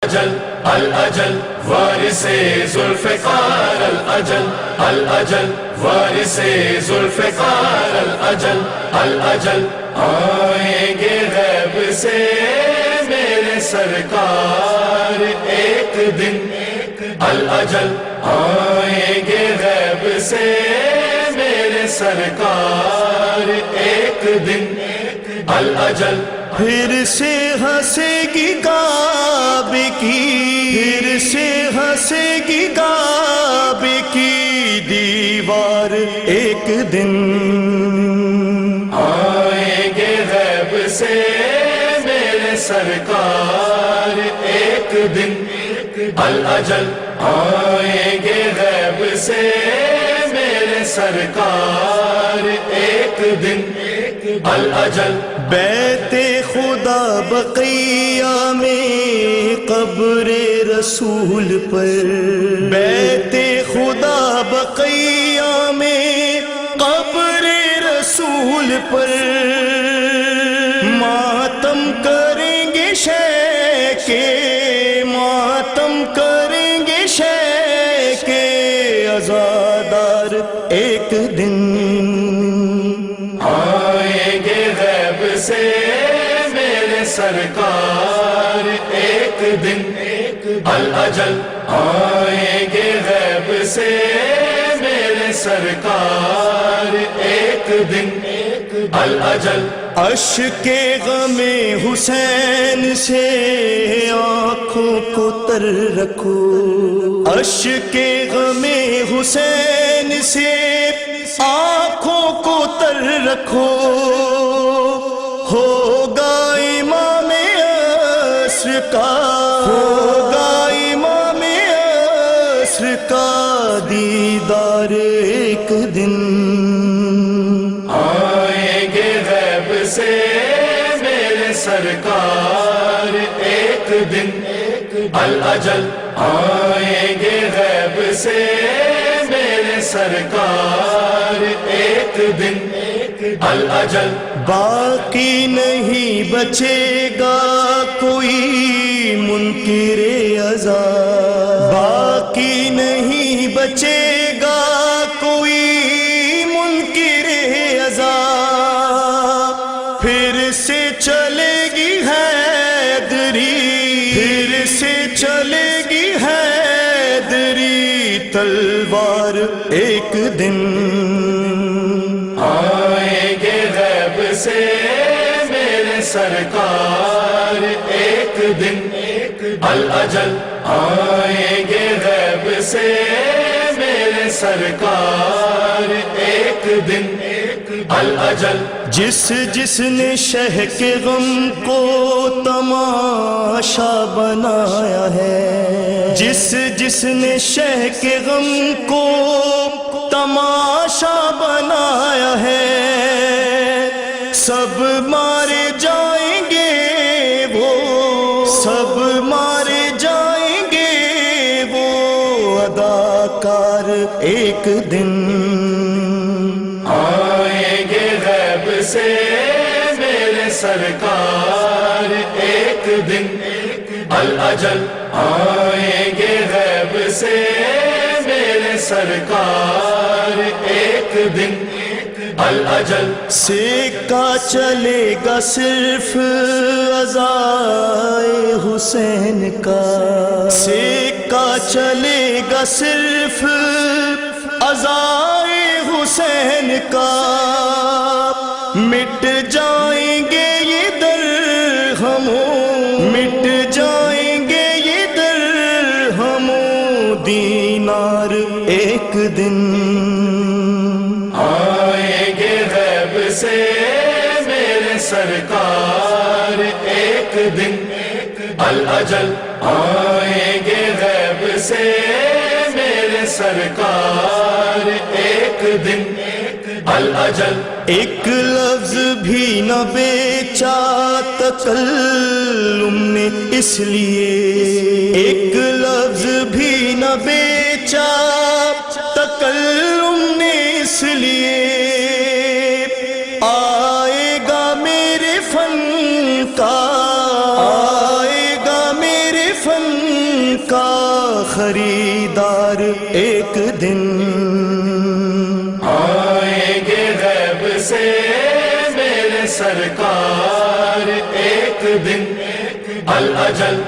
الأجل وارث ذوالفقار الأجل الأجل وارث ذوالفقار الأجل الأجل آئیں گے غیب سے میرے سرکار ایک دن الأجل آئیں گے غیب سے میرے سرکار ایک دن الأجل پھر سے ہنسے گی کعبے کی، پھر سے ہنسے گی کعبے کی دیوار ایک دن، آئیں گے غیب سے میرے سرکار ایک دن الأجل آئیں گے غیب سے میرے سرکار ایک دن الأجل بیت خدا بقیہ میں قبر رسول پر، بیت خدا بقیہ میں قبر رسول پر ماتم کریں گے شیخ، ماتم کریں گے شیخ عزادار ایک دن، آئیں گے غیب سے میرے سرکار ایک دن الأجل آئیں گے غیب سے میرے سرکار ایک دن الأجل اشک غم حسین سے آنکھوں کو تر رکھو، اشک غم حسین سے آنکھوں کو تر رکھو، ہوگا امام عصر کا، ہوگا امام عصر کا دیدار ایک دن، آئیں گے غیب سے میرے سرکار ایک دن الأجل آئیں گے غیب سے میرے سرکار ایک دن الأجل باقی نہیں بچے گا کوئی منکر عذاب، باقی نہیں بچے گا کوئی منکر عذاب، پھر سے چلے گی حیدری، پھر سے چلے گی حیدری تلوار ایک دن، آئیں گے غیب سے میرے سرکار ایک دن الأجل آئیں گے غیب سے میرے سرکار ایک دن الأجل جس جس نے شہ کے غم کو تماشا بنایا ہے، جس جس نے شہ کے غم کو تماشا بنایا ہے، سب مارے جائیں گے وہ، سب مارے جائیں گے وہ اداکار ایک دن، آئیں گے غیب سے میرے سرکار ایک دن الأجل آئیں گے غیب سے میرے سرکار ایک دن الأجل سیکا چلے گا صرف عزائے حسین کا، سیکا چلے گا صرف عزائے حسین کا، مٹ جائیں گے یہ درہموں، مٹ جائیں گے یہ درہموں دینار ایک دن، آئیں گے غیب سے میرے سرکار ایک دن الأجل آئیں گے غیب سے میرے سرکار ایک دن الأجل ایک لفظ بھی نہ بیچا تکلم نے اس لیے، ایک لفظ بھی نہ بیچا تکلم نے اس لیے، آئے گا میرے فن کا، آئے گا میرے فن خریدار ایک دن آئیں گے غیب سے میرے سرکار ایک دن، الاجل